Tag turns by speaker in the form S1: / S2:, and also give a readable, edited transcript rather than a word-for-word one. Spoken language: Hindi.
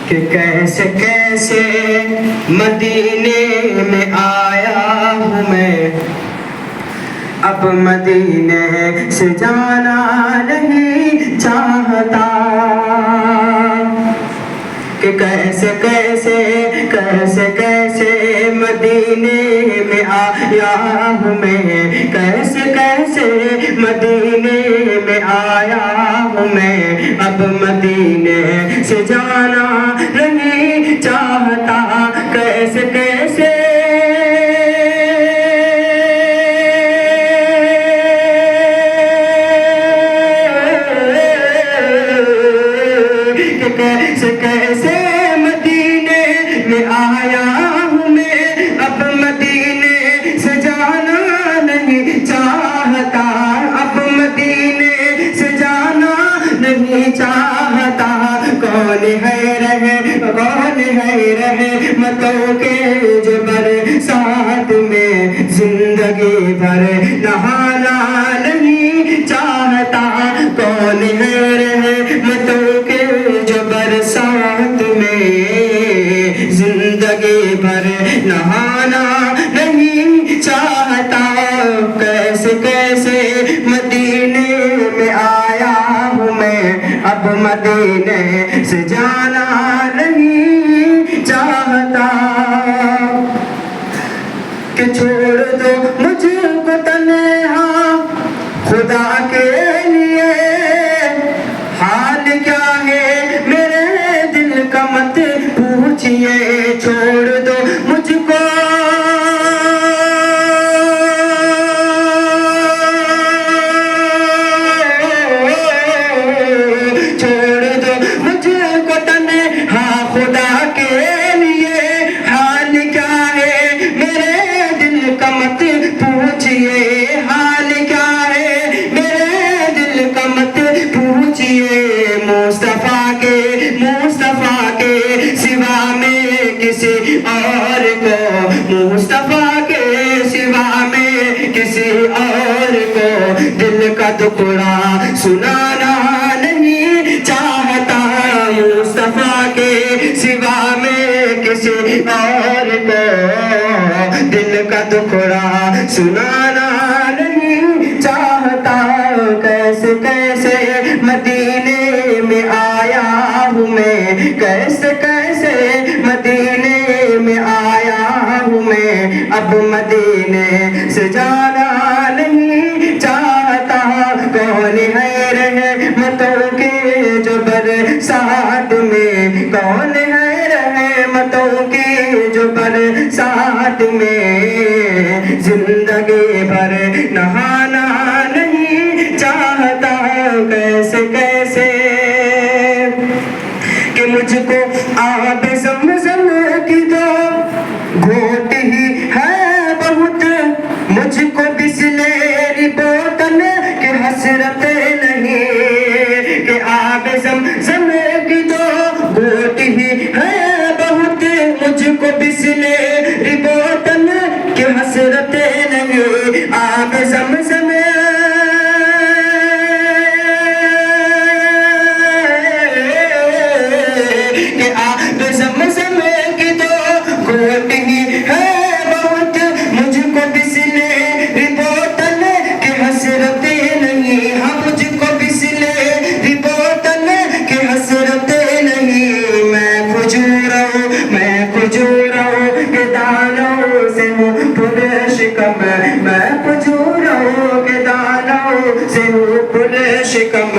S1: कि कैसे कैसे मदीने में आया हूँ मैं, अब मदीने से जाना नहीं चाहता। कि कैसे कैसे कैसे कैसे मदीने में आया हूँ मैं, कैसे कैसे मदीने में आया हूँ मैं, अब मदीने से जाना नहीं चाहता। कैसे कैसे कैसे कैसे मदीने में आया हूँ मैं, अब मदीने से जाना नहीं चाहता। अब मदीने से जाना नहीं चाहता। कौन है रहे मतों के जो बरसात में जिंदगी भर नहाना नहीं चाहता। कौन है रहे मतों के जो बरसात में जिंदगी भर नहाना नहीं चाहता। कैसे कैसे मदीने में आया हूँ मैं, अब मदीने से जाना नहीं चाहता। कि छोड़ दो मुझको तन्हा खुदा के लिए, हाल क्या है मेरे दिल का मत पूछिए। छोड़ दो मुझको तन्हा खुदा के लिए, हाल क्या है मेरे दिल का मत पूछिए। हाल क्या है मेरे दिल का मत पूछिए। मुस्तफा के सिवा में किसी और को, मुस्तफा के सिवा में किसी और को दिल का टुकड़ा सुनाना नहीं चाहता। मुस्तफा के सिवा में किसी और को दिल का टुकड़ा सुनाना नहीं चाहता। कैसे कैसे मदीने में आया हूँ मैं, कैसे कैसे मदीने में आया हूँ मैं, अब मदीने से जाना नहीं चाहता। कौन है रहमतों के जो बरसात में, कौन है रहमतों के जो बरसात में जिंदगी भर नहाना नहीं चाहता। कैसे कैसे कि मुझको आब ज़मज़म की दो घोट ही है बहुत, मुझको बिसलेरी बोतल की हसरत नहीं। कि आब ज़मज़म की दो घोट ही है बहुत, मुझको बिसलेरी बोतल की हसरत नहीं। आब ज़मज़म की दो घोट ही है बहुत, मुझको बिसलेरी बोतल की हसरत नहीं। हाँ मुझको बिसलेरी बोतल की हसरत नहीं। मैं खजूरों के दानों से हूँ पुरशिकम, मैं खजूरों के दानों से हूँ पुरशिकम।